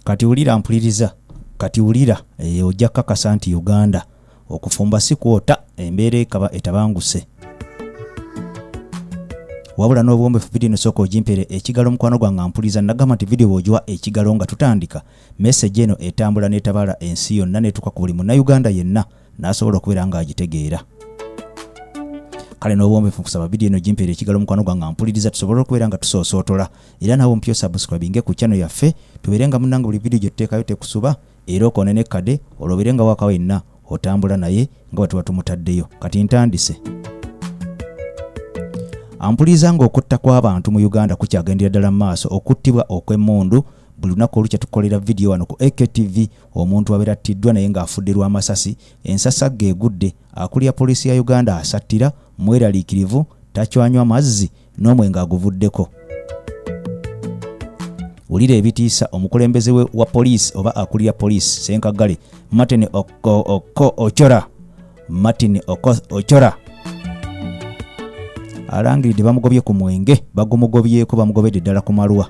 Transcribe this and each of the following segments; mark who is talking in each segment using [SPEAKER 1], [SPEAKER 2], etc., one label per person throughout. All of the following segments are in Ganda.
[SPEAKER 1] Kati ulira mpuliriza, kati ulira ojja kakasa nti Uganda okufumba si kwota, embeera ekaba etabanguse. Wabula n'obuwombeefu video soko ojimpere ekigalo mukwano gwange mpuliriza nagamba nti video bw'ogiwa ekigalo nga tutandika message eno etambula n'etabala ensi yonna n'etuuka ku buli munnayuganda yenna n'asobola okubeera ng'agitegeera. Kale n'obuwombeefu kusaba video eno jimpere ekigalo mukwano gwange mpuliriza tusobole okubeera nga tusoosootola era naawe mpyo subscribinge ku channel yaffe tubeere nga munnange buli video gye tuteekayo tekusuba era okoonene kade olwobeere nga waka wenna otambula naye nga bwe tuba tumutaddeyo. Kati ntandise. Ampuliriza ng'okutta kw'abantu mu Uganda kukyagendera ddala mu maaso, okuttibwa okw'emmundu buli lunaku olukya tukolera video wano ku AKTV. Omuntu abeera attiddwa naye ng'afudde lwa masasi, ensasagge egudde, akulira poliisi ya Uganda asattira, mweraliikirivu, tacwanywa mazzi n'omwenge aguvuddeko. Ulira ebitiisa omukulembeze wa poliisi oba akulira poliisi Ssenkagale Martin Ochora alangiridde bamugobye ku mwenge, bagumugobyeko bamugobedde ddala ku malwa.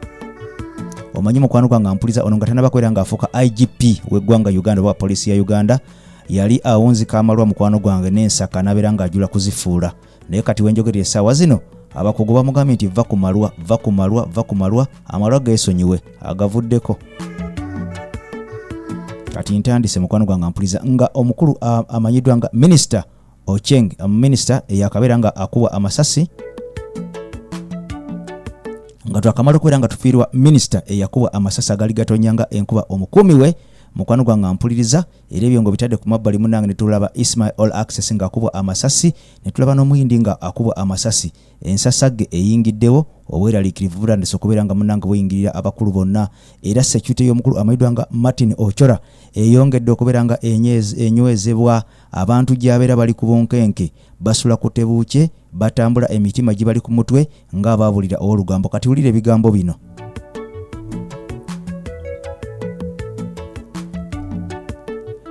[SPEAKER 1] Omanyi mukwano gwange mpuliriza ono nga tannabakwera ng'afuuka IGP w'eggwanga Uganda oba poliisi ya Uganda yali awunzika amalwa mukwano gwange n'ensaka n'abeera ng'ajula kuzifuula. Naye kati wenjogerera essaawa zino abakugu bamugambye nti va ku malwa amalwa geesonyiwe agavuddeko. Kati ntandise mukwano gwange mpuliriza nga omukulu amanyiddwa nga Minister Ocheng, Minister eyakabeera nga akuwa amasasi nga twakamala okubeera nga tufiirwa Minister eyakuwa amasasi agali gatonyanga enkuba omukuumi we mukwano gwange mpuliriza era ebyo ngo bitadde ku mabbali munnange ne tulaba Ismail All Access nga akubwa amasasi ne tulaba n'omuyindi nga akubwa amasasi. Ensasagge eyingiddewo obweraliikirivu bulandise okubeera nga munnange buyingirira abakulu bonna era security y'omukulu amanyiddwa nga Martin Ochora eyongedde okubeera nga enywezebwa abantu gy'abeera bali ku bunkenke basula ku tebuukye batambula emitima gye bali ku mutwe ng'abaabulira olugambo. Kati wulira ebigambo bino.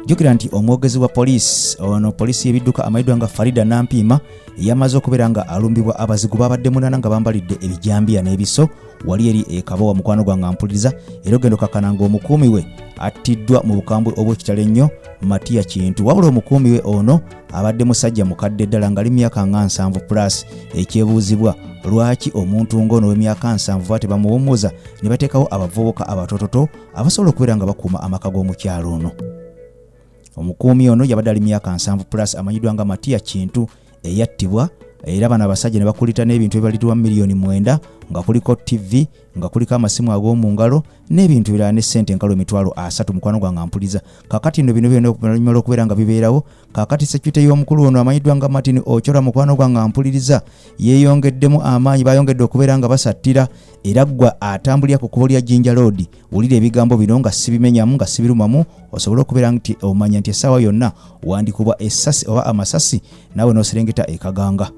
[SPEAKER 1] Jukira nti omwogezi wa poliisi y'ebidduka amanyiddwa nga Farida Nampiima yamaze okubeera nga alumbibwa abazigu babadde munana nga bambalidde ebijambiya n'ebiso wali eri ekabowa mukwano gwange mpuliriza era ogenda okakana nga omukuumi we attiddwa mu bukambwe obw'ekitalo ennyo Matiya Kintu. Wabula omukuumi we ono abadde musajja mukadde ddala nga ali myaka nga 7+. Ekyebuuzibwa lwaki omuntu ng'ono w'emyaka 7 bate bamuwummuza ne bateekawo abavubuka abatototo abasobola okubeera nga bakuuma amaka g'omukyalo ono. Omukuumi ono yabadde ali myaka 7+ amanyiddwa nga Matiya Kintu eyattibwa era bano abasajja ne bakulita n'ebintu ebibalirirwa miliyoni 9 nga kuliko TV nga kuliko amasimu ag'omu ngalo n'ebintu ebirala ne ssente enkalo emitwalo 3 mukwano gwange mpuliriza. Kakati nno bino byonna okubeera nga bibeerawo kakati security y'omukulu ono amanyiddwa nga Martin Ochora mukwano gwange mpuliriza yeeyongeddemu amaanyi, bayongedde okubeera nga basattira era ggwa atambulira ku kkubo lya Jinja Road. Wulira ebigambo bino nga sibimenyamu nga sibirumamu osobola okubeera nti omanya nti essaawa yonna wandikubwa essasi oba amasasi naawe n'oserengeta ekaganga.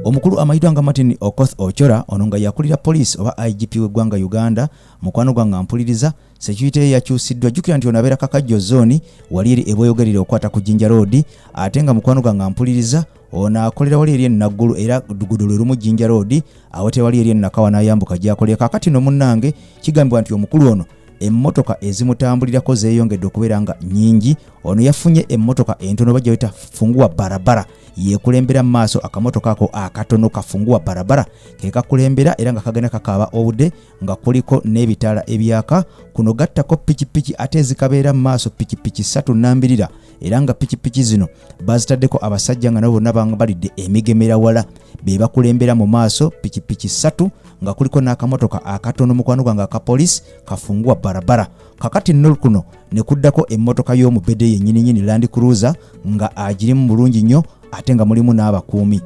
[SPEAKER 1] Omukulu amanyiddwa nga Martin Ochora ono nga yakulira poliisi oba IGP w'eggwanga Uganda mukwano gwange mpuliriza security yakyusiddwa. Jukira nti ono abeera Kakajjo zone wali eri ebweyogerera okwata ku Jinja Road ate nga mukwano gwange mpuliriza ono akolera wali eri enaggulu era luguudo lwe lumu Jinja Road awete wali eri enakawa n'ayambuka gy'akolera. Kakati no munnange kigambibwa nti omukulu ono emmotoka ezimutambulirako zeeyongedde okubeera nga nnyingi. Ono yafunye emmotoka entono bajja bita fungua barabara yeekulembera mu maaso akamotoka ako akatono kafungua barabara ke kakulembera era nga kagenda kakaaba obudde nga kuliko n'ebitaala ebyaka. Kuno gattako pikipiki ate zikabeera mu maaso pikipiki 3 era nga pikipiki zino bazitaddeko abasajja nga nabo bonna balidde emigemera wala be bakulembera mu maaso pikipiki 3 nga kuliko n'akamotoka akatono mukwano gwange aka poliisi kafungua barabara. Kakati nno kuno ne kuddako emmotoka y'omubede yennyini Land Cruiser nga agirimu bulungi nnyo ate nga mulimu n'abakuumi.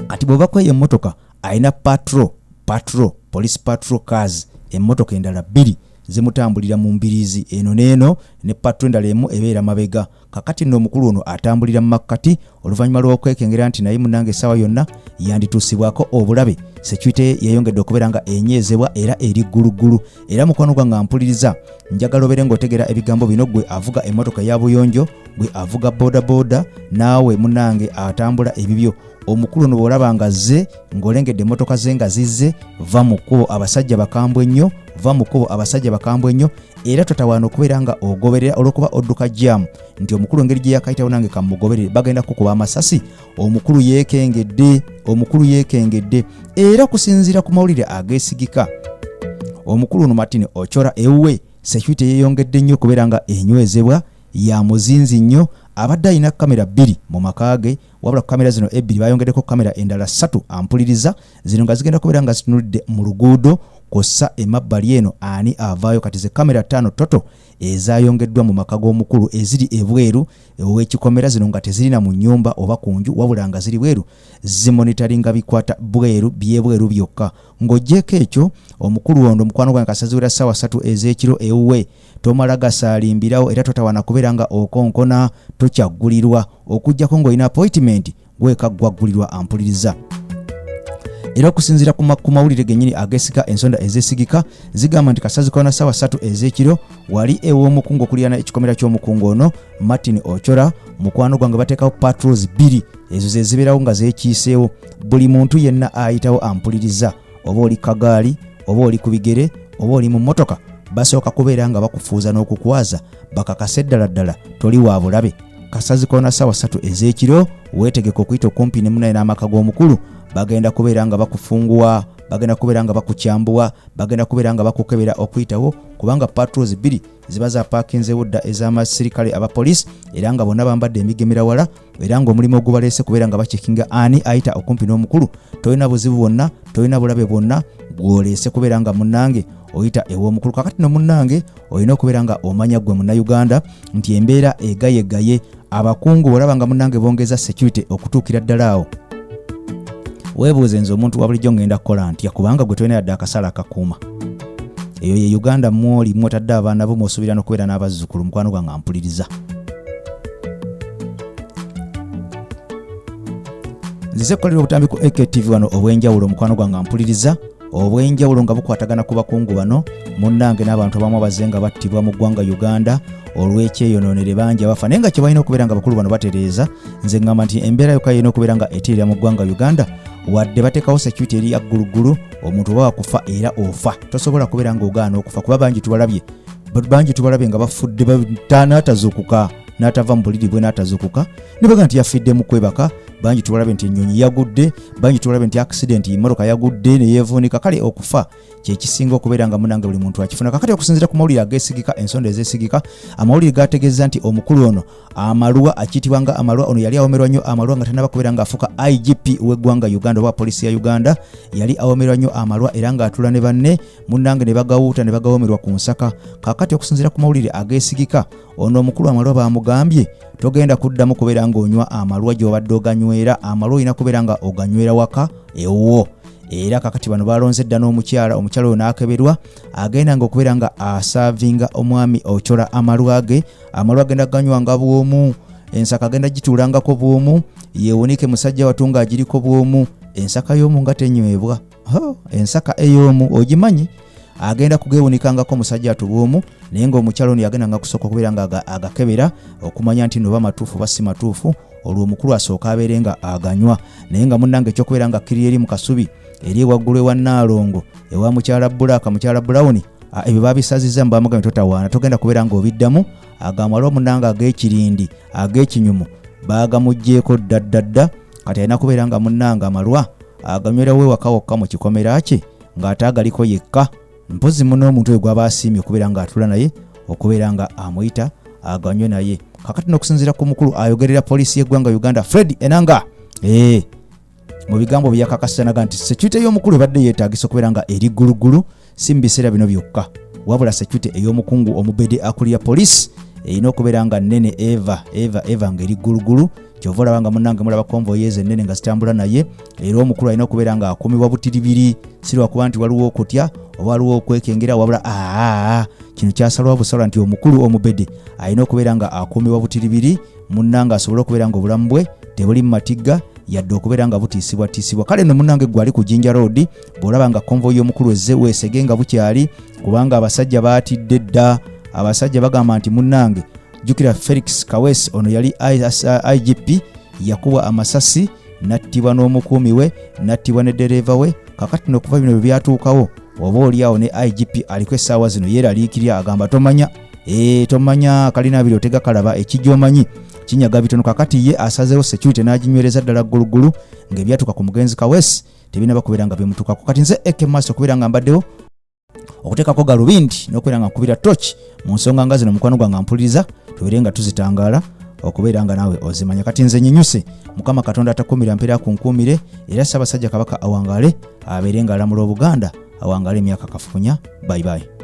[SPEAKER 1] Kati bw'oba kweyo emmotoka alina police patrol cars emmotoka endala 2 zimutambulira mu mbiriizi eno n'eno ne patrol endala emu ebeera mabega. Kakati nno omukulu ono atambulira mu makkati oluvannyuma lw'okwekengera nti naye munnange essaawa yonna yandituusibwako obulabe. Security yayongedde okubeera nga enyeezebwa era eri gguluggulu era mukwano gwange mpuliriza njagala obeere ng'otegeera ebigambo bino gwe avuga emmotoka ya buyonjo gwe avuga bodaboda naawe munnange atambula ebibyo. Omukulu ono bw'olaba nga zze ng'olengedde emmotoka ze nga zizze va mu kkubo abasajja bakambwe nnyo va mukubo abasajja bakambwe nnyo era totawaana okubeera nga ogoberera olwokuba odduka jam nti omukulu engeri gye yakayitawo nange kamugoberere bagenda kukuba amasasi. Omukulu yeekengedde era kusinziira ku mawulire ageesigika omukulu ono Martin Ochola ewuwe security yeeyongedde nnyo okubeera nga enywezebwa ya muzinzi nnyo. Abadde alina kamera 2 mu maka ge wabula kamera zino 2 bayongeddeko kamera endala 3 ampuliriza zino nga zigenda kubeera nga zitunulidde mu luguudo kossa emabbali eno ani avaayo kati ze kamera 5 toto ezayongeddwa mu maka g'omukulu eziri ebweru ow'ekikomera zino nga tezirina mu nnyumba oba ku nju wabula nga ziri bweru zimonitaringa bikwata bweru byebweru byokka. Ng'oggyeko ekyo omukulu ono mukwano gwange kasaziwera ssaawa 3 ez'ekiro ewuwe tomala gasaalimbirawo era totawaana kubeera nga okonkona tokyaggulirwa okujjako ng'olina appointment gweka gwaggulirwa ampuliriza. Era okusinziira ku mawulire gennyini ageesika ensonda ezeesigika zigamba nti kasaziko na ssaawa 3 ez'ekiro wali ew'omukungu okuliraana ekikomera ky'omukungu ono Martin Ochola mukwano gwange bateekawo patrols 2 ezo ze zibeerawo nga zeekiiseewo buli muntu yenna ayitawo ampuliriza oba oli kagaali oba oli ku bigere oba oli mu mmotoka basooka kubeera nga bakufuuza n'okukwaza bakakase ddala toli wa bulabe. Kasaziko na ssaawa 3 ez'ekiro weetegeka okuyita okumpi ne munaye n'amaka g'omukulu bagenda kubeera nga bakufunguwa bagenda kubeera nga bakukyambuwa bagenda kubeera nga bakukebera okuyitawo kubanga patrols 2 ziba za parkinzewo dda ez'amasirikale aba police era nga bonna bambadde emigemera wala era ng'omulimu ogubaleese kubeera nga bacekinga ani ayita okumpi n'omukulu. Tolina buzibu bwonna tolina bulabe bwonna gw'oleese kubeera nga munnange oyita ew'omukulu. Kakati no munnange olina okubeera nga omanya gwe munnayuganda nti embeera egayegaye abakungu olaba nga munnange bongeza security okutuukira ddala awo weebuuze nze omuntu wa bulijjo ngenda kukola ntya kubanga gwe tolina yadde akasala akakuuma. Eyo ye Uganda mwoli mwotadde abaana bo musuubira n'okubeera n'abazzukulu mukwano gwange ampuliriza. Nzize kukolera obutambi ku AKTV wano obw'enjawulo mukwano gwange ampuliriza obw'enjawulo nga bukwatagana ku bakungu bano munnange n'abantu abamu abazenga battibwa mu ggwanga Uganda olw'ekyeyonoonere bangi abafa naye nga kye balina okubeera nga bakulu bano batereeza. Nze ngamba nti embeera yokka yina okubeera nga eteerera mu ggwanga Uganda wadde bateekawo security eri yaggulugulu omuntu oba wakufa era ofa tosobola kubeera nga ogaana okufa kuba bangi tubalabye nga bafudde n'atazuukuka n'atava mu buliri bwe n'atazuukuka ne baga nti yafidde mu kwebaka. Bangi tubalabye nti ennyonyi yagudde bangi tubalabye nti accident immotoka yagudde ne yeevuunika kale okufa kyekisinga okubeera nga munange buli muntu akifuna. Kakati okusinziira ku mawulire ageesigika ensonda ezeesigika amawulire gategeeza nti omukulu ono amalwa akiyitibwa nga amalwa ono yali awomerwa nnyo amalwa nga tanaba kubeera nga afuuka IGP w'eggwanga Uganda oba polisi ya Uganda yali awomerwa nnyo amalwa era ng'atula ne banne munnange ne bagawuuta ne bagawomerwa ku nsaka. Kakati okusinziira ku mawulire ageesigika ono omukulu amalwa bamugambye togenda kuddamu kubeera ng'onywa amalwa gy'obadde oganywera amalwa olina kubeera nga oganywera waka ewwo. Era kakati bano balonze dda n'omukyala oyo n'akeberwa agenda ng'okubeera nga asaavinga omwami Ochola amalwa ge agenda ganywanga bwomu ensaka agenda gituulangako bwomu yeewunike musajja watunga agiriko bwomu ensaka y'omu nga tenywebwa ensaka ey'omu ogimanyi agenda kugeewunikangako musajja atubwomu naye ng'omukyala ono yagenda nga kusooka okubeera nga agakebera okumanya nti noba matuufu ba si matuufu olwo omukulu asooka abeere nga aganywa naye nga munnange ekyokubeera nga kiri eri mu kasubi eri ewaggulu ewa Naalongo ewa mukyala Bulaka mukyala Brown ebyo babisazizza mu bamugambye totawaana togenda kubeera nga obiddamu agamala munnange ag'ekirindi ag'ekinyumu baagamuggyeeko ddaddadda kati alina kubeera nga munnange amalwa aganywerawo ewaka wokka mu kikomera kye ng'ate agaliko yekka mpozi muno omuntu oyo gwaba asiimye okubeera nga atula naye okubeera nga amuyita aganywe naye. Kakati n'okusinziira ku mukulu ayogerera polisi y'eggwanga Uganda Fred Enanga mu bigambo byakakasanaga nti security ey'omukulu ebadde yeetaagisa okubeera nga eri ggulugulu si mu biseera bino byokka wabula security ey'omukungu omubede akulira polisi erina okubeera nga nnene eva ng'eri ggulugulu kyova olaba nga munnange mulaba konvoyi ezo ennene nga zitambula naye era omukulu alina okubeera nga akumibwa butiribiri si lwakuba nti waliwo okutya oba waliwo okwekengera wabula kino kyasalwa busalwa nti omukulu omubede alina okubeera nga akumibwa butiribiri munnange asobole okubeera nga obulamu bwe tebuli mu matigga yadde okubeera nga butiisibwatiisibwa. Kale no munnange gwali ku Jinja Road bw'olaba nga konvoyi y'omukulu ezze weesege nga bukyali kubanga abasajja baatidde dda abasajja bagamba nti munnange jukira Felix Kawesi ono yali IGP yakubwa amasasi nattibwa n'omukuumi we nattibwa ne dereeva we. Kakati n'okuva bino byatuukawo oba oliawo ne IGP aliko essaawa zino yeeraliikirya agamba tomanya kalina abiri otega kalaba ekijjomanyi kinyaga bitono kakati ye asazeewo security n'aginywereza ddala ggulugulu ng'ebyatuka ku mugenzi Kaweesi tebinaba kubeera nga bimutukako. Kati nze Eke Master okubeera nga mbaddewo okuteekako galubindi n'okubeera nga nkubira tochi mu nsonga nga zino mukwano gwange mpuliriza tubeere nga tuzitangaala okubeera nga naawe ozimanya. Kati nze nyinyuse Mukama Katonda atakumira mpeera ku nkuumire era Ssaabasajja Kabaka awangaale abeere nga alamula Obuganda awangaale emyaka kafunya. Bye bye.